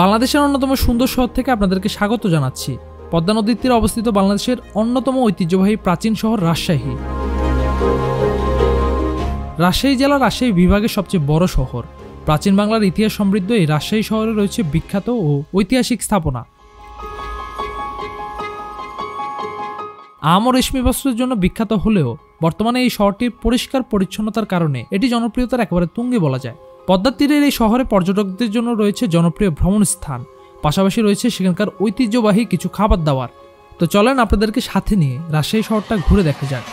বাংলাদেশের অন্যতম সুন্দর শহর থেকে আপনাদেরকে স্বাগত জানাচ্ছি। পদ্মা নদীর তীরে অবস্থিত বাংলাদেশের অন্যতম ঐতিহ্যবাহী প্রাচীন শহর রাজশাহী। রাজশাহী জেলা রাজশাহী বিভাগের সবচেয়ে বড় শহর। প্রাচীন বাংলার ইতিহাস সমৃদ্ধ এই রাজশাহী শহরে রয়েছে বিখ্যাত ও ঐতিহাসিক স্থাপনা। আম ও রেশমি বস্ত্রের জন্য বিখ্যাত হলেও বর্তমানে এই শহরটির পরিষ্কার পরিচ্ছন্নতার কারণে এটি জনপ্রিয়তার একেবারে তুঙ্গে বলা যায়। পদ্মার তীরের এই শহরে পর্যটকদের জন্য রয়েছে জনপ্রিয় ভ্রমণ স্থান, পাশাপাশি রয়েছে সেখানকার ঐতিহ্যবাহী কিছু খাবার দাবার। তো চলেন আপনাদেরকে সাথে নিয়ে রাজশাহী শহরটা ঘুরে দেখা যাক।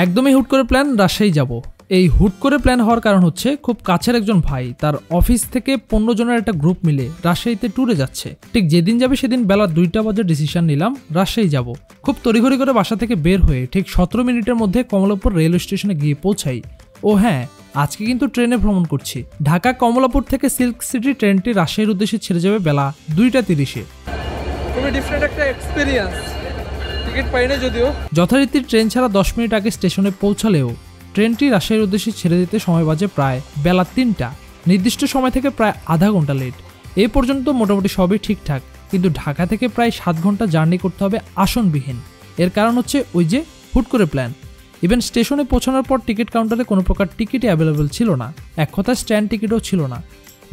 একদমই হুট করে প্ল্যান রাজশাহী যাব। এই হুট করে প্ল্যান হওয়ার কারণ হচ্ছে খুব কাছের একজন ভাই তার অফিস থেকে 15 জনের একটা গ্রুপ মিলে রাজশাহীতে ট্যুরে যাচ্ছে। ঠিক যেদিন যাবে সেদিন বেলা 2টা বাজে ডিসিশন নিলাম রাজশাহী যাব। খুব তড়িঘড়ি করে বাসা থেকে বের হয়ে ঠিক 17 মিনিটের মধ্যে কমলাপুর রেলওয়ে স্টেশনে গিয়ে পৌঁছাই। ও হ্যাঁ, আজকে কিন্তু ট্রেনে ভ্রমণ করছি। ঢাকা কমলাপুর থেকে সিল্ক সিটি ট্রেনটি রাজশাহীর উদ্দেশ্যে ছেড়ে যাবে বেলা 2:30-এ। খুবই ডিফারেন্ট একটা এক্সপেরিয়েন্স। টিকিট পাই না যদিও। যথারীতি ট্রেন ছাড়া 10 মিনিট আগে স্টেশনে পৌঁছালেও ট্রেনটি রাজশাহীর উদ্দেশ্যে ছেড়ে দিতে সময় বাজে প্রায় বেলা 3টা। নির্দিষ্ট সময় থেকে প্রায় আধা ঘন্টা লেট। এই পর্যন্ত মোটামুটি সবই ঠিকঠাক, কিন্তু ঢাকা থেকে প্রায় 7 ঘন্টা জার্নি করতে হবে আসনবিহীন। এর কারণ হচ্ছে ওই যে হুট করে প্ল্যান। ইভেন স্টেশনে পৌঁছানোর পর টিকিট কাউন্টারে কোনো প্রকার টিকিটই অ্যাভেলেবেল ছিল না, এক কথায় স্ট্যান্ড টিকিটও ছিল না।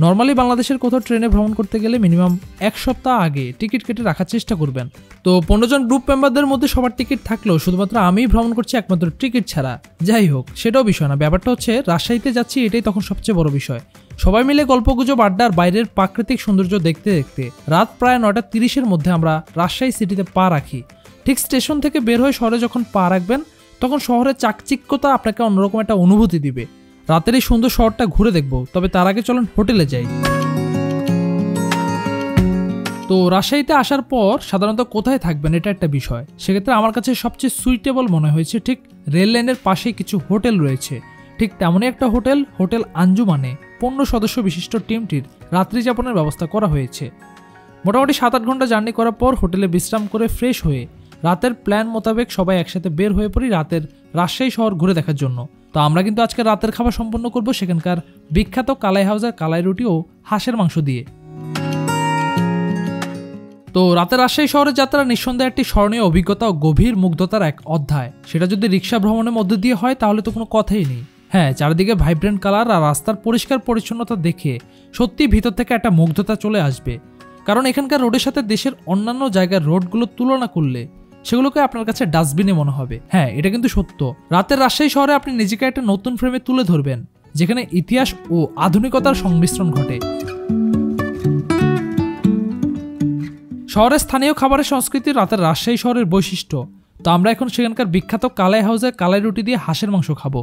নর্মালি বাংলাদেশের কোথাও ট্রেনে ভ্রমণ করতে গেলে মিনিমাম 1 সপ্তাহ আগে টিকিট কেটে রাখার চেষ্টা করবেন। তো 15 জন গ্রুপ মেম্বারদের মধ্যে সবার টিকিট থাকলেও শুধুমাত্র আমিই ভ্রমণ করছি একমাত্র টিকিট ছাড়া। যাই হোক, সেটাও বিষয় না, ব্যাপারটা হচ্ছে রাজশাহীতে যাচ্ছি, এটাই তখন সবচেয়ে বড় বিষয়। সবাই মিলে গল্পগুজব আড্ডার বাইরের প্রাকৃতিক সৌন্দর্য দেখতে দেখতে রাত প্রায় 9:30-এর মধ্যে আমরা রাজশাহী সিটিতে পা রাখি। ঠিক স্টেশন থেকে বের হয়ে শহরে যখন পা রাখবেন তখন শহরের চাকচিক্যতা আপনাকে অন্যরকম একটা অনুভূতি দিবে। রাতের এই সুন্দর শহরটা ঘুরে দেখব, তবে তার আগে চলেন হোটেলে যাই। তো রাজশাহীতে আসার পর সাধারণত কোথায় থাকবেন এটা একটা বিষয়। সেক্ষেত্রে আমার কাছে সবচেয়ে সুইটেবল মনে হয়েছে ঠিক রেল লাইনের পাশেই কিছু হোটেল রয়েছে। ঠিক তেমনই একটা হোটেল আঞ্জুমানে 15 সদস্য বিশিষ্ট টিমটির রাত্রি যাপনের ব্যবস্থা করা হয়েছে। মোটামুটি 7-8 ঘন্টা জার্নি করার পর হোটেলে বিশ্রাম করে ফ্রেশ হয়ে রাতের প্ল্যান মোতাবেক সবাই একসাথে বের হয়ে পড়ি রাতের রাজশাহী শহর ঘুরে দেখার জন্য। তো আমরা কিন্তু আজকে রাতের খাবার সম্পন্ন করব সেখানকার বিখ্যাত কালাই হাউসের কালাই রুটি ও হাঁসের মাংস দিয়ে। তো রাতের রাজশাহী শহরের যাত্রা নিঃসন্দেহে একটি স্মরণীয় অভিজ্ঞতা ও গভীর মুগ্ধতার এক অধ্যায়। সেটা যদি রিক্সা ভ্রমণের মধ্যে দিয়ে হয় তাহলে তো কোনো কথাই নেই। হ্যাঁ, চারিদিকে ভাইব্রেন্ট কালার আর রাস্তার পরিষ্কার পরিচ্ছন্নতা দেখে সত্যি ভিতর থেকে একটা মুগ্ধতা চলে আসবে। কারণ এখানকার রোডের সাথে দেশের অন্যান্য জায়গার রোডগুলো তুলনা করলে সেগুলোকে আপনার কাছে ডাস্টবিনে মনে হবে। হ্যাঁ, এটা কিন্তু সত্য। রাতের রাজশাহী শহরে আপনি নিজেকে একটা নতুন ফ্রেমে তুলে ধরবেন, যেখানে ইতিহাস ও আধুনিকতার সংমিশ্রণ ঘটে। শহরের স্থানীয় খাবারের সংস্কৃতি রাতের রাজশাহী শহরের বৈশিষ্ট্য। তো আমরা এখন সেখানকার বিখ্যাত কালাই হাউসের কালাই রুটি দিয়ে হাঁসের মাংস খাবো।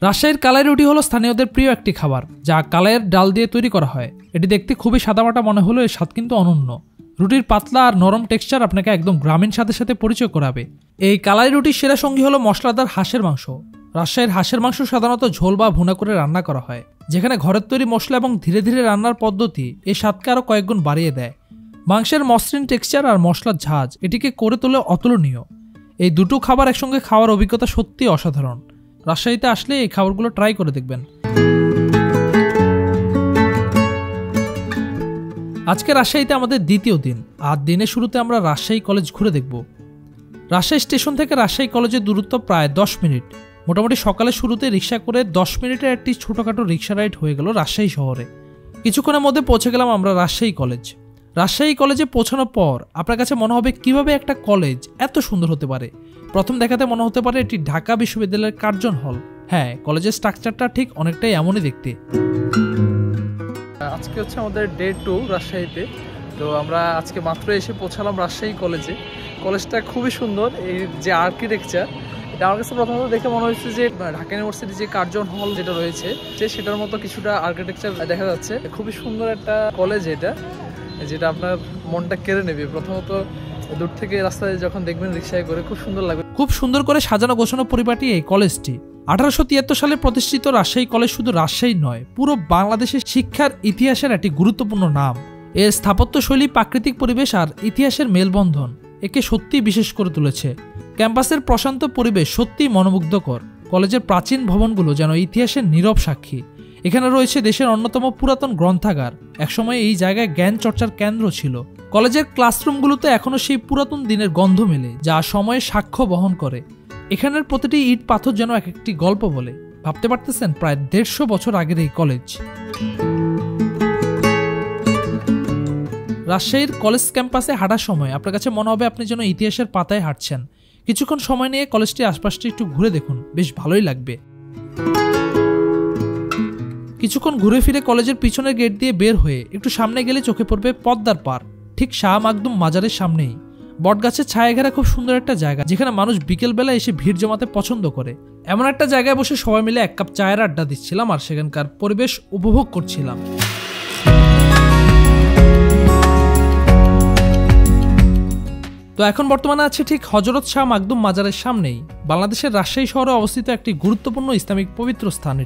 রাজশাহীর কালাই রুটি হলো স্থানীয়দের প্রিয় একটি খাবার, যা কালাইয়ের ডাল দিয়ে তৈরি করা হয়। এটি দেখতে খুবই সাদামাটা মনে হলেও এর স্বাদ কিন্তু অনন্য। রুটির পাতলা আর নরম টেক্সচার আপনাকে একদম গ্রামীণ স্বাদের সাথে পরিচয় করাবে। এই কালাই রুটির সেরা সঙ্গী হলো মশলাদার হাঁসের মাংস। রাজশাহীর হাঁসের মাংস সাধারণত ঝোল বা ভুনা করে রান্না করা হয়, যেখানে ঘরের তৈরি মশলা এবং ধীরে ধীরে রান্নার পদ্ধতি এই স্বাদকে আরও কয়েকগুণ বাড়িয়ে দেয়। মাংসের মসৃণ টেক্সচার আর মশলার ঝাঁজ এটিকে করে তোলে অতুলনীয়। এই দুটো খাবার একসঙ্গে খাওয়ার অভিজ্ঞতা সত্যি অসাধারণ। রাজশাহীতে আসলে এই খাবারগুলো ট্রাই করে দেখবেন। আজকে রাজশাহীতে আমাদের দ্বিতীয় দিন, আর দিনের শুরুতে আমরা রাজশাহী কলেজ ঘুরে দেখব। রাজশাহী স্টেশন থেকে রাজশাহী কলেজের দূরত্ব প্রায় 10 মিনিট। মোটামুটি সকালের শুরুতে রিক্সা করে 10 মিনিটের একটি ছোটোখাটো রিক্সা রাইড হয়ে গেল রাজশাহী শহরে। কিছুক্ষণের মধ্যে পৌঁছে গেলাম আমরা রাজশাহী কলেজ। রাজশাহী কলেজে পৌঁছানোর পর আপনার কাছে মনে হবে কিভাবে একটা কলেজ এত সুন্দর হতে পারে। প্রথম দেখাতে মনে হতে পারে এটি ঢাকা বিশ্ববিদ্যালয়ের কার্জন হল। হ্যাঁ, কলেজের স্ট্রাকচারটা ঠিক অনেকটাই এমনই দেখতে। আজকে হচ্ছে আমাদের ডে 2 রাজশাহীতে। তো আমরা আজকে মাত্র এসে পৌঁছালাম রাজশাহী কলেজে। কলেজটা খুবই সুন্দর। এই যে আর্কিটেকচার, এটা আমার কাছে প্রথমত দেখে মনে হচ্ছে যে ঢাকা ইউনিভার্সিটির যে কার্জন হল যেটা রয়েছে সেটার মতো কিছুটা আর্কিটেকচার দেখা যাচ্ছে। খুবই সুন্দর একটা কলেজ এটা, যেটা আপনার মনটা কেড়ে নেবে। প্রথমত দূর থেকে রাস্তায় যখন দেখবেন রিক্সায় করে খুব সুন্দর লাগবে। খুব সুন্দর করে সাজানো গোছানো পরিপাটি এই কলেজটি। 1873 সালে প্রতিষ্ঠিত রাজশাহী কলেজ শুধু রাজশাহী নয়, পুরো বাংলাদেশের শিক্ষার ইতিহাসের একটি গুরুত্বপূর্ণ নাম। এর স্থাপত্যশৈলী, প্রাকৃতিক পরিবেশ আর ইতিহাসের মেলবন্ধন একে সত্যিই বিশেষ করে তুলেছে। ক্যাম্পাসের প্রশান্ত পরিবেশ সত্যিই মনোমুগ্ধকর। কলেজের প্রাচীন ভবনগুলো যেন ইতিহাসের নীরব সাক্ষী। এখানে রয়েছে দেশের অন্যতম পুরাতন গ্রন্থাগার। একসময় এই জায়গায় জ্ঞান চর্চার কেন্দ্র ছিল। কলেজের ক্লাসরুমগুলোতে এখনো সেই পুরাতন দিনের গন্ধ মেলে, যা সময়ের সাক্ষ্য বহন করে। এখানের প্রতিটি ইট পাথর যেন এক একটি গল্প বলে। ভাবতে পারতেছেন, প্রায় 150 বছর আগের এই কলেজ। রাজশাহীর কলেজ ক্যাম্পাসে হাঁটার সময় আপনার কাছে মনে হবে আপনি যেন ইতিহাসের পাতায় হাঁটছেন। কিছুক্ষণ সময় নিয়ে কলেজটির আশপাশটি একটু ঘুরে দেখুন, বেশ ভালোই লাগবে। কিছুক্ষণ ঘুরে ফিরে কলেজের পিছনের গেট দিয়ে বের হয়ে একটু সামনে গেলে চোখে পড়বে পদ্মার পাড়, ঠিক শাহ মাকদুম মাজারের সামনেই। বটগাছের ছায়া ঘেরা খুব সুন্দর একটা জায়গা, যেখানে মানুষ বিকেলবেলা এসে ভিড় জমাতে পছন্দ করে। এমন একটা জায়গায় বসে সবাই মিলে 1 কাপ চায়ের আড্ডা দিচ্ছিলাম আর সেখানকার পরিবেশ উপভোগ করছিলাম। তো এখন বর্তমানে আছে ঠিক হযরত শাহ মাকদুম মাজারের সামনেই। বাংলাদেশের রাজশাহী শহরে অবস্থিত একটি গুরুত্বপূর্ণ ইসলামিক পবিত্র স্থান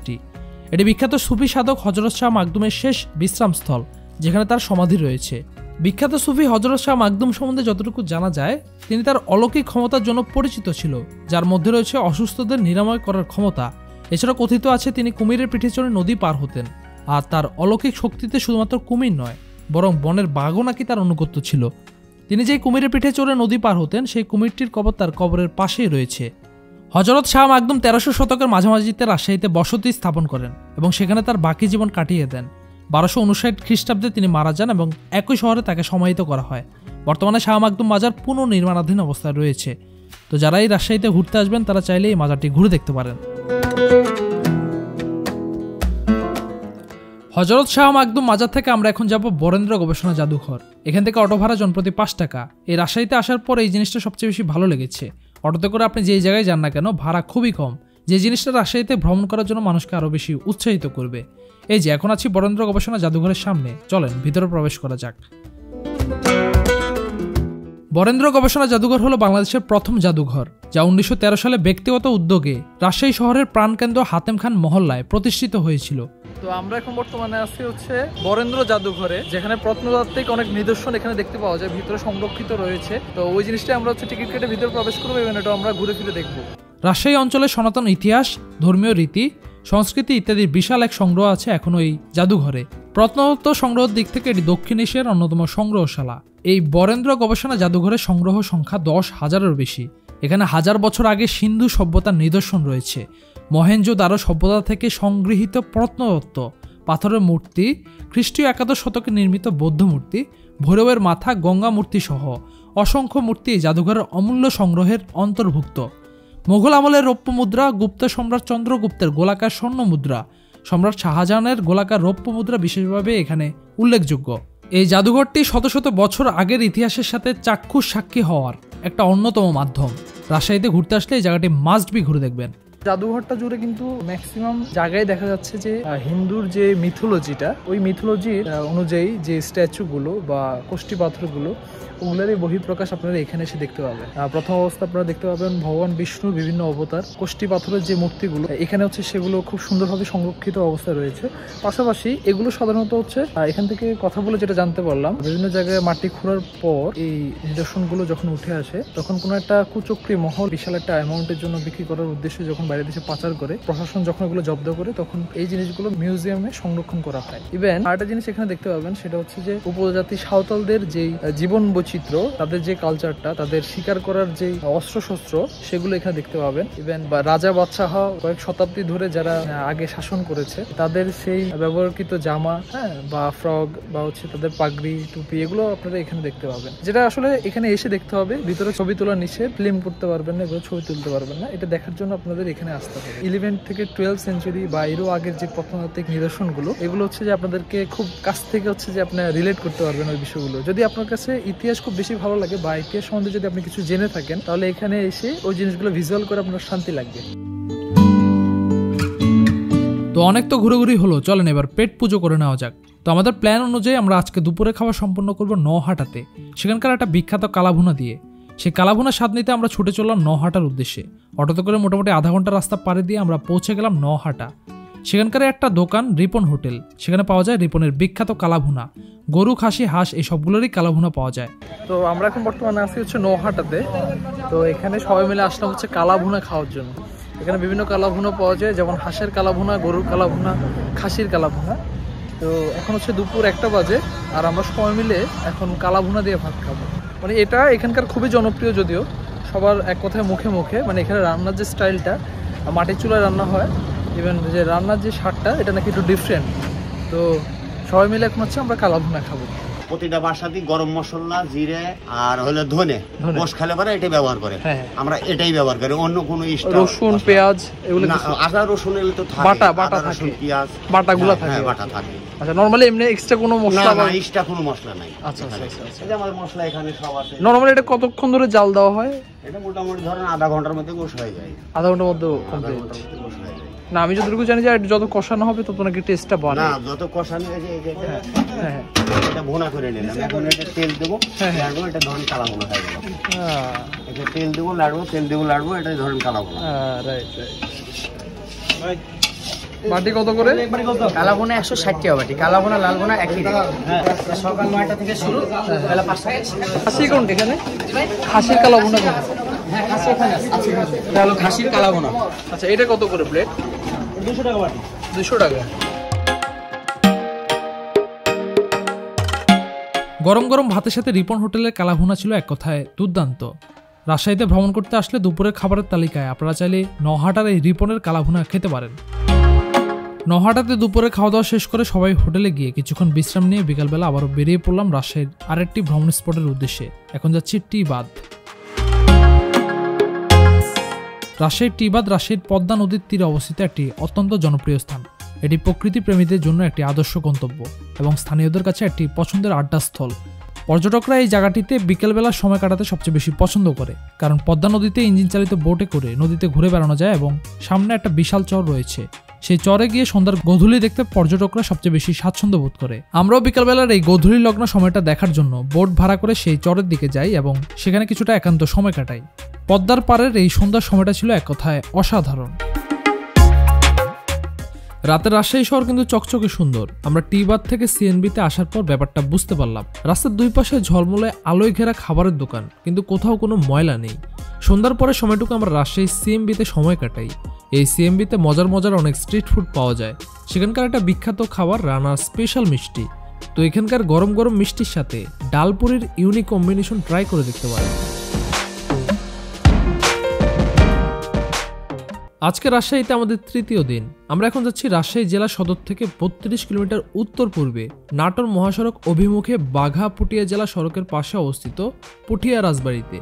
এটি বিখ্যাত সুফি সাধক হযরত শাহ মাকদুমের শেষ বিশ্রামস্থল, যেখানে তার সমাধি রয়েছে। বিখ্যাত সুফি হযরত শাহ মাকদুম সম্বন্ধে যতটুকু জানা যায়, তিনি তার অলৌকিক ক্ষমতার জন্য পরিচিত ছিল, যার মধ্যে রয়েছে অসুস্থদের নিরাময় করার ক্ষমতা। এছাড়া কথিত আছে তিনি কুমিরের পিঠে চড়ে নদী পার হতেন, আর তার অলৌকিক শক্তিতে শুধুমাত্র কুমির নয়, বরং বনের বাঘও নাকি তার অনুগত্য ছিল। তিনি যেই কুমিরের পিঠে চড়ে নদী পার হতেন, সেই কুমিরটির কবর তার কবরের পাশেই রয়েছে। হযরত শাহ মাকদুম 1300 শতকের মাঝামাঝিতে রাজশাহীতে বসতি স্থাপন করেন এবং সেখানে তার বাকি জীবন কাটিয়ে দেন। 1259 খ্রিস্টাব্দে তিনি মারা যান এবং একই শহরে তাকে সমাহিত করা হয়। বর্তমানে শাহ মাকদুম মাজার পুনর্নির্মাণাধীন অবস্থায় রয়েছে। তো যারা এই রাজশাহীতে ঘুরতে আসবেন তারা চাইলে এই মাজারটি ঘুরে দেখতে পারেন। হযরত শাহ মাকদুম মাজার থেকে আমরা এখন যাব বরেন্দ্র গবেষণা জাদুঘর। এখান থেকে অটো ভাড়া জনপ্রতি 5 টাকা। এই রাজশাহীতে আসার পর এই জিনিসটা সবচেয়ে বেশি ভালো লেগেছে। অটোতে করে আপনি যেই জায়গায় যান না কেন, ভাড়া খুবই কম, যে জিনিসটা রাজশাহীতে ভ্রমণ করার জন্য মানুষকে আরও বেশি উৎসাহিত করবে। এই যে এখন আছি বরেন্দ্র গবেষণা জাদুঘরের সামনে, চলেন ভিতরে প্রবেশ করা যাক। বরেন্দ্র গবেষণা জাদুঘর হলো বাংলাদেশের প্রথম জাদুঘর, যা 1913 সালে ব্যক্তিগত উদ্যোগে রাজশাহী শহরের প্রাণকেন্দ্র হাতেম খান মহল্লায় প্রতিষ্ঠিত হয়েছিল। তো আমরা এখন বর্তমানে আছি হচ্ছে বরেন্দ্র জাদুঘরে, যেখানে প্রত্নতাত্ত্বিক অনেক নিদর্শন এখানে দেখতে পাওয়া যায়, ভিতরে সংরক্ষিত রয়েছে। তো ওই জিনিসটা আমরা হচ্ছে টিকিট কেটে ভিতরে প্রবেশ করবো এবং এটা আমরা ঘুরে ফিরে দেখবো। রাজশাহী অঞ্চলের সনাতন ইতিহাস, ধর্মীয় রীতি, সংস্কৃতি ইত্যাদির বিশাল এক সংগ্রহ আছে এখনো এই জাদুঘরে। প্রত্নতত্ত্ব সংগ্রহের দিক থেকে এটি দক্ষিণ এশিয়ার অন্যতম সংগ্রহশালা। এই বরেন্দ্র গবেষণা জাদুঘরের সংগ্রহ সংখ্যা 10,000-এরও বেশি। এখানে 1000 বছর আগে সিন্ধু সভ্যতার নিদর্শন রয়েছে, মহেঞ্জোদারো সভ্যতা থেকে সংগৃহীত প্রত্নতত্ত্ব, পাথরের মূর্তি, খ্রিস্টীয় 11 শতকে নির্মিত বৌদ্ধ মূর্তি, ভৈরবের মাথা, গঙ্গা মূর্তি সহ অসংখ্য মূর্তি এই জাদুঘরের অমূল্য সংগ্রহের অন্তর্ভুক্ত। মোগল আমলের রৌপ্য মুদ্রা, গুপ্ত সম্রাট চন্দ্রগুপ্তের গোলাকার স্বর্ণ মুদ্রা, সম্রাট শাহজাহানের গোলাকার রৌপ্য মুদ্রা বিশেষভাবে এখানে উল্লেখযোগ্য। এই জাদুঘরটি শত শত বছর আগের ইতিহাসের সাথে চাক্ষুষ সাক্ষী হওয়ার একটা অন্যতম মাধ্যম। রাজশাহীতে ঘুরতে আসলে এই জায়গাটি মাস্ট বি ঘুরে দেখবেন। জাদুঘরটা জুড়ে কিন্তু ম্যাক্সিমাম জায়গায় দেখা যাচ্ছে যে হিন্দুর যে মিথোলজিটা, ওই মিথোলজির অনুযায়ী যে স্ট্যাচুগুলো বা কোষ্ঠী পাথরগুলো, ওগুলোরই বহিঃপ্রকাশ আপনারা এখানে এসে দেখতে পাবেন। প্রথম অবস্থা আপনারা দেখতে পাবেন ভগবান বিষ্ণুর বিভিন্ন অবতার, কোষ্ঠী পাথরের যে মূর্তিগুলো এখানে হচ্ছে সেগুলো খুব সুন্দরভাবে সংরক্ষিত অবস্থায় রয়েছে। পাশাপাশি এগুলো সাধারণত হচ্ছে এখান থেকে কথা বলে যেটা জানতে পারলাম, বিভিন্ন জায়গায় মাটি খোঁড়ার পর এই নিদর্শনগুলো যখন উঠে আসে, তখন কোনো একটা কুচক্রী মহল বিশাল একটা অ্যামাউন্টের জন্য বিক্রি করার উদ্দেশ্যে যখন বাইরে দেশে পাচার করে, প্রশাসন যখন এগুলো জব্দ করে, তখন এই জিনিসগুলো মিউজিয়ামে সংরক্ষণ করা হয়। ইভেন আরেকটা জিনিস এখানে দেখতে পাবেন, সেটা হচ্ছে যে উপজাতি সাঁওতালদের যেই জীবন বৈচিত্র্য, তাদের যে কালচারটা, তাদের শিকার করার যে অস্ত্র শস্ত্র, সেগুলো এখানে দেখতে পাবেন। ইভেন বা রাজা বাদশাহ কয়েক শতাব্দী ধরে যারা আগে শাসন করেছে, তাদের সেই ব্যবহৃত জামা, বা ফ্রক, বা হচ্ছে তাদের পাগড়ি, টুপি, এগুলো আপনারা এখানে দেখতে পাবেন। যেটা আসলে এখানে এসে দেখতে হবে। ভিতরে ছবি তোলার নিষেধ, ফিল্ম করতে পারবেন না, এগুলো ছবি তুলতে পারবেন না। এটা দেখার জন্য আপনাদের এখানে আসতে হবে। 11 থেকে 12 সেঞ্চুরি বা এরও আগের যে প্রত্নতাত্ত্বিক নিদর্শনগুলো, এগুলো হচ্ছে যে আপনাদেরকে খুব কাছ থেকে হচ্ছে যে আপনারা রিলেট করতে পারবেন ওই বিষয়গুলো। যদি আপনার কাছে ইতিহাস খুব বেশি ভালো লাগে বা ইতিহাস সম্বন্ধে যদি আপনি কিছু জেনে থাকেন, তাহলে এখানে এসে ওই জিনিসগুলো ভিজুয়াল করে আপনার শান্তি লাগবে। তো অনেক তো ঘুরোঘুরি হলো, চলেন এবার পেট পুজো করে নেওয়া যাক। তো আমাদের প্ল্যান অনুযায়ী আমরা আজকে দুপুরে খাওয়া সম্পন্ন করব নহাটাতে, সেখানকার একটা বিখ্যাত কালাভুনা দিয়ে। সেই কালাভুনার স্বাদ নিতে আমরা ছুটে চললাম নহাটার উদ্দেশ্যে। অটোতে করে মোটামুটি আধা ঘন্টা রাস্তা পাড়ি দিয়ে আমরা পৌঁছে গেলাম নহাটা। সেখানকার একটা দোকান রিপন হোটেল, সেখানে পাওয়া যায় রিপনের বিখ্যাত কালাভুনা, গরু, খাসি, হাঁস এই সবগুলোরই কালাভুনা পাওয়া যায়। তো আমরা এখন বর্তমানে আছি হচ্ছে নহাটাতে। তো এখানে সবাই মিলে আসলাম হচ্ছে কালাভুনা খাওয়ার জন্য। এখানে বিভিন্ন কালাভুনা পাওয়া যায়, যেমন হাঁসের কালাভুনা, গরুর কালাভুনা, খাসির কালাভুনা। তো এখন হচ্ছে দুপুর 1টা বাজে, আর আমরা সবাই মিলে এখন কালাভুনা দিয়ে ভাত খাবো। মানে এটা এখানকার খুবই জনপ্রিয়, যদিও সবার এক কথায় মুখে মুখে। মানে এখানে রান্নার যে স্টাইলটা, মাটির চুলায় রান্না হয়, ইভেন যে রান্নার যে স্বাদটা এটা নাকি একটু ডিফারেন্ট। তো সবাই মিলে এখন হচ্ছে আমরা কালাভুনা খাবো। প্রতিটা বাসাতেই গরম মশলা, জিরে আর হলো ধনে গোশ খেলে পরে এটাই ব্যবহার করে। আমরা এটাই ব্যবহার করি, অন্য কোনো রসুন পেঁয়াজ এগুলো আদা রসুন এগুলো তো থাকে, বাটা রসুন পেঁয়াজ বাটাগুলো থাকে। হ্যাঁ, বাটা থাকে। আচ্ছা, নরমালি এমনি এক্সট্রা কোনো মশলা না, এক্সট্রা কোনো মশলা নাই। আচ্ছা আচ্ছা আচ্ছা। এটা আমাদের মশলা এখানে সব আছে। নরমালি এটা কতক্ষণ ধরে জাল দেওয়া হয়? এটা মোটামুটি ধরেন আধা ঘন্টার মধ্যে গোশ হয়ে যায়। আধা ঘন্টার মধ্যে কমপ্লিট? না, আমি যতটুকু জানি যে যত কষানো হবে তত নাকি টেস্টটা বাড়ে। না, যত কষানো হয়ে যায় এটা ভুনা করে নিলাম। এখন এটা তেল দেবো, লাড়বো, এটা ধরেন কালাভুনা হয়ে গেল। এটা তেল দেবো, লাড়বো, তেল দেবো, লাড়বো, এটা ধরেন কালাভুনা। Right right. বাটি কত করে? কালাভুনা 160 টাকা বাটি, কালাভুনা লালভুনা একই দাম। সকাল 9টা থেকে শুরু, বেলা 5টা। খাসি কোনটা এখানে? খাসির কালাভুনা কোনটা? হ্যাঁ, খাসি এখানে আছে। এটা হলো খাসির কালাভুনা। আচ্ছা, এটা কত করে প্লেট? 200 টাকা বাটি। 200 টাকা। গরম গরম ভাতের সাথে রিপন হোটেলের কালাভুনা ছিল এক কথায় দুর্দান্ত। রাজশাহীতে ভ্রমণ করতে আসলে দুপুরের খাবারের তালিকায় আপনারা চাইলে নহাটার এই রিপনের কালাভুনা খেতে পারেন। নহাটাতে দুপুরে খাওয়া দাওয়া শেষ করে সবাই হোটেলে গিয়ে কিছুক্ষণ বিশ্রাম নিয়ে বিকালবেলা আবারও বেরিয়ে পড়লাম রাজশাহীর আরেকটি ভ্রমণ স্পটের উদ্দেশ্যে। এখন যাচ্ছি টি বাঁধ। রাজশাহীর টি বাঁধ রাজশাহীর পদ্মা নদীর তীরে অবস্থিত একটি অত্যন্ত জনপ্রিয় স্থান। এটি প্রকৃতি প্রেমীদের জন্য একটি আদর্শ গন্তব্য এবং স্থানীয়দের কাছে একটি পছন্দের আড্ডাস্থল। পর্যটকরা এই জায়গাটিতে বিকেলবেলা সময় কাটাতে সবচেয়ে বেশি পছন্দ করে, কারণ পদ্মা নদীতে ইঞ্জিন চালিত বোটে করে নদীতে ঘুরে বেড়ানো যায় এবং সামনে একটা বিশাল চর রয়েছে। সেই চরে গিয়ে সন্ধ্যার গোধূলি দেখতে পর্যটকরা সবচেয়ে বেশি স্বাচ্ছন্দ্য বোধ করে। আমরাও বিকালবেলার এই গোধূলি লগ্ন সময়টা দেখার জন্য বোট ভাড়া করে সেই চরের দিকে যাই এবং সেখানে কিছুটা একান্ত সময় কাটাই। পদ্মার পাড়ের এই সন্ধ্যার সময়টা ছিল এক কথায় অসাধারণ। রাতের রাজশাহী শহর কিন্তু চকচকে সুন্দর। আমরা টি বাঁধ থেকে সিএনবিতে আসার পর ব্যাপারটা বুঝতে পারলাম। রাস্তার দুই পাশে ঝলমলে আলোয় ঘেরা খাবারের দোকান, কিন্তু কোথাও কোনো ময়লা নেই। সন্ধ্যার পরে সময়টুকু আমরা রাজশাহী সিএমবিতে সময় কাটাই। এই সিএমবিতে মজার মজার অনেক স্ট্রিট ফুড পাওয়া যায়। সেখানকার একটা বিখ্যাত খাবার রানার স্পেশাল মিষ্টি। তো এখানকার গরম গরম মিষ্টির সাথে ডালপুরির ইউনিক কম্বিনেশন ট্রাই করে দেখতে পারেন। আজকে রাজশাহীতে আমাদের তৃতীয় দিন। আমরা এখন যাচ্ছি রাজশাহী জেলা সদর থেকে 32 কিলোমিটার উত্তর পূর্বে নাটোর মহাসড়ক অভিমুখে বাঘা পুটিয়া জেলা সড়কের পাশে অবস্থিত পুঠিয়া রাজবাড়িতে।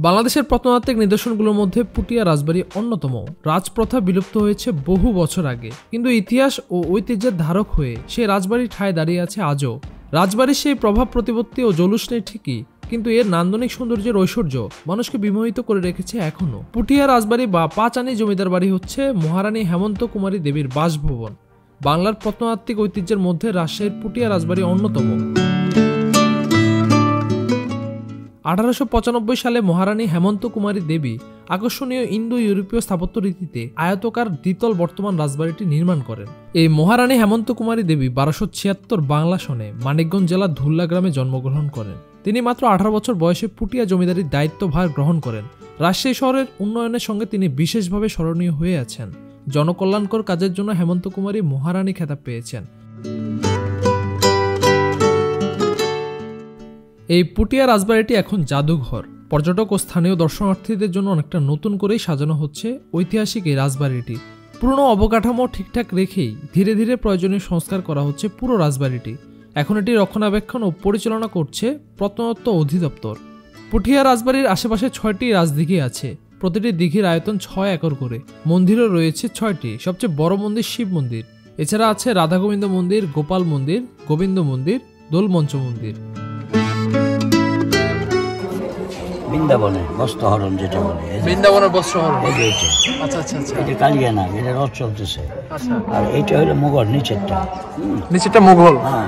বাংলাদেশের প্রত্নতাত্ত্বিক নিদর্শনগুলোর মধ্যে পুটিয়া রাজবাড়ি অন্যতম। রাজপ্রথা বিলুপ্ত হয়েছে বহু বছর আগে, কিন্তু ইতিহাস ও ঐতিহ্যের ধারক হয়ে সেই রাজবাড়ি ঠায় দাঁড়িয়ে আছে আজও। রাজবাড়ির সেই প্রভাব প্রতিপত্তি ও জলুস নেই ঠিকই, কিন্তু এর নান্দনিক সৌন্দর্যের ঐশ্বর্য মানুষকে বিমোহিত করে রেখেছে এখনো। পুঠিয়া রাজবাড়ি বা পাঁচানী জমিদার বাড়ি হচ্ছে মহারানী হেমন্ত কুমারী দেবীর বাসভবন। বাংলার প্রত্নতাত্ত্বিক ঐতিহ্যের মধ্যে রাজশাহীর পুঠিয়া রাজবাড়ি অন্যতম। 1895 সালে মহারানী হেমন্ত কুমারী দেবী আকর্ষণীয় ইন্দো ইউরোপীয় স্থাপত্য রীতিতে আয়তকার দ্বিতল বর্তমান রাজবাড়িটি নির্মাণ করেন। এই মহারানী হেমন্ত কুমারী দেবী 1276 বাংলা সনে মানিকগঞ্জ জেলার ধুল্লা গ্রামে জন্মগ্রহণ করেন। তিনি মাত্র 18 বছর বয়সে পুটিয়া জমিদারির দায়িত্বভার গ্রহণ করেন। রাজশাহী শহরের উন্নয়নের সঙ্গে তিনি বিশেষভাবে স্মরণীয় হয়ে আছেন। জনকল্যাণকর কাজের জন্য হেমন্ত কুমারী মহারানী খেতাব পেয়েছেন। এই পুটিয়া রাজবাড়িটি এখন জাদুঘর। পর্যটক ও স্থানীয় দর্শনার্থীদের জন্য অনেকটা নতুন করেই সাজানো হচ্ছে ঐতিহাসিক এই রাজবাড়িটি। পুরনো অবকাঠামো ঠিকঠাক রেখেই ধীরে ধীরে প্রয়োজনীয় সংস্কার করা হচ্ছে পুরো রাজবাড়িটি। এখন এটি রক্ষণাবেক্ষণ ও পরিচালনা করছে প্রত্নতত্ত্ব অধিদপ্তর। পুঠিয়া রাজবাড়ির আশেপাশে 6টি রাজদিঘি আছে। প্রতিটি দিঘির আয়তন 6 একর করে। মন্দিরও রয়েছে 6টি। সবচেয়ে বড় মন্দির শিব মন্দির। এছাড়া আছে রাধা গোবিন্দ মন্দির, গোপাল মন্দির, গোবিন্দ মন্দির, দোলমঞ্চ মন্দির। বৃন্দাবনে বস্ত্রহরণ যেটা বলে, বৃন্দাবনের বস্ত্রহরণ। আচ্ছা আচ্ছা আচ্ছা, এটা কালিয়া না, এটা রথ চলতেছে। আচ্ছা, আর এইটা হলো মুঘল নিচেরটা। নিচেরটা মুঘল। হ্যাঁ,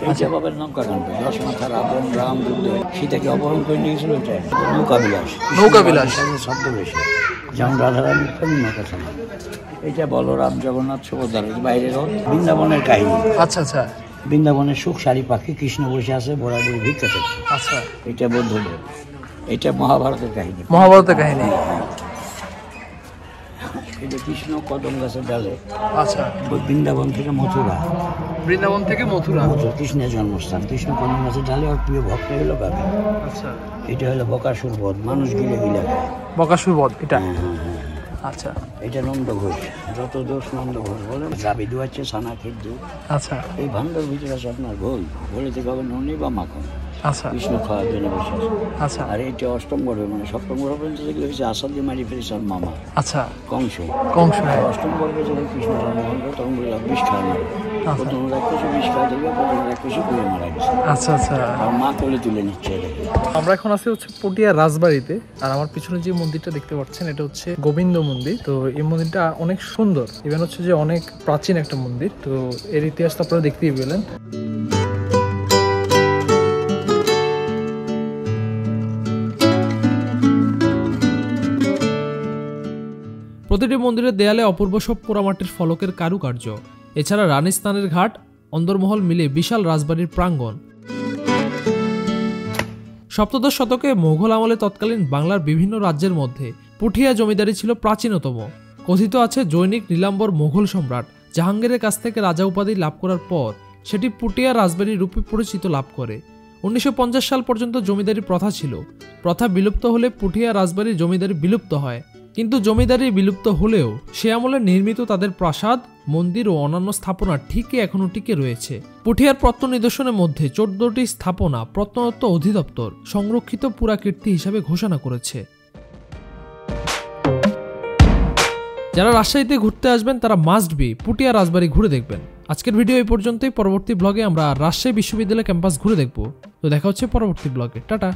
এইটা বাবার নৌকা কাণ্ড। 10 মাথা রাবণ রাম যুদ্ধ সীতাকে অপহরণ করে নিয়ে গেছিল। ওইটা নৌকা বিলাস। নৌকা বিলাস শব্দ বেশি, যেমন রাধারানীর প্রেম নৌকা ছিল। এইটা বলরাম জগন্নাথ সুভদ্রার বাইরে রথ। বৃন্দাবনের কাহিনী। আচ্ছা আচ্ছা। বৃন্দাবনের সুখ শাড়ি পাখি, কৃষ্ণ বসে আছে বরাবর ভিক্ষা করছে। আচ্ছা, এটা বৌদ্ধদের। এটা মহাভারতের কাহিনী। মহাভারতের কাহিনী। এটা কৃষ্ণ কদম গাছের ডালে। আচ্ছা। বৃন্দাবন থেকে মথুরা। বৃন্দাবন থেকে মথুরা। কৃষ্ণের জন্মস্থান। কৃষ্ণ কদম গাছের ডালে ওর প্রিয় ভক্ত হলো কাকে? আচ্ছা। এটা হলো বকাসুর বধ, মানুষ গিলে গিলে খায়। বকাসুর বধ এটা। আচ্ছা, এটা নন্দ ঘোষ, যত দোষ নন্দ ঘোষ বলে যাবি দুয়াচ্ছে সানা খেদ্দু। আচ্ছা, এই ভান্ডার ভিতরে আছে আপনার ঘোল, ঘোলে থেকে হবে ননি বা মাখন। আচ্ছা, কৃষ্ণ খাওয়ার জন্য বসে আছে। আচ্ছা, আর এটা অষ্টম গর্ভে, মানে সপ্তম গর্ভ পর্যন্ত যেগুলো হয়েছে আসাদ দিয়ে মারি ফেলেছে আর মামা। আচ্ছা, কংস। কংস। অষ্টম গর্ভে যখন কৃষ্ণ জন্মগ্রহণ করে তখন বললাম বিষ খাওয়া না, প্রথম রাক্ষসী বিষ খাওয়া দেখবে, প্রথম রাক্ষসী পুড়ে মারা গেছে। আচ্ছা, আচ্ছা। আর মা কোলে তুলে নিচ্ছে। আমরা এখন আছি হচ্ছে পটিয়া রাজবাড়িতে, আর আমার পিছনে যে মন্দিরটা দেখতে পাচ্ছেন এটা হচ্ছে গোবিন্দ মন্দির। তো এই মন্দিরটা অনেক সুন্দর, ইভেন হচ্ছে যে অনেক প্রাচীন একটা মন্দির। তো এর ইতিহাস তো আপনারা দেখতেই পেলেন। প্রতিটি মন্দিরের দেয়ালে অপূর্ব সব পোড়ামাটির ফলকের কারুকার্য, এছাড়া রানীস্থানের ঘাট, অন্দরমহল মিলে বিশাল রাজবাড়ির প্রাঙ্গণ। সপ্তদশ শতকে মোগল আমলে তৎকালীন বাংলার বিভিন্ন রাজ্যের মধ্যে পুঠিয়া জমিদারি ছিল প্রাচীনতম। কথিত আছে জৈনিক নীলাম্বর মোগল সম্রাট জাহাঙ্গীরের কাছ থেকে রাজা উপাধি লাভ করার পর সেটি পুঠিয়া রাজবাড়ির রূপে পরিচিত লাভ করে। 1950 সাল পর্যন্ত জমিদারি প্রথা ছিল। প্রথা বিলুপ্ত হলে পুঠিয়া রাজবাড়ির জমিদারি বিলুপ্ত হয়। কিন্তু জমিদারি বিলুপ্ত হলেও সে আমলে নির্মিত তাদের প্রাসাদ, মন্দির ও অন্যান্য স্থাপনা ঠিকই এখনো টিকে রয়েছে। পুঠিয়ার প্রত্ন নিদর্শনের মধ্যে 14টি স্থাপনা প্রত্নতত্ত্ব অধিদপ্তর সংরক্ষিত পুরাকীর্তি হিসাবে ঘোষণা করেছে। যারা রাজশাহীতে ঘুরতে আসবেন তারা মাস্ট বি পুঠিয়া রাজবাড়ি ঘুরে দেখবেন। আজকের ভিডিও এই পর্যন্তই। পরবর্তী ব্লগে আমরা রাজশাহী বিশ্ববিদ্যালয় ক্যাম্পাস ঘুরে দেখব। তো দেখা হচ্ছে পরবর্তী ব্লগে। টাটা।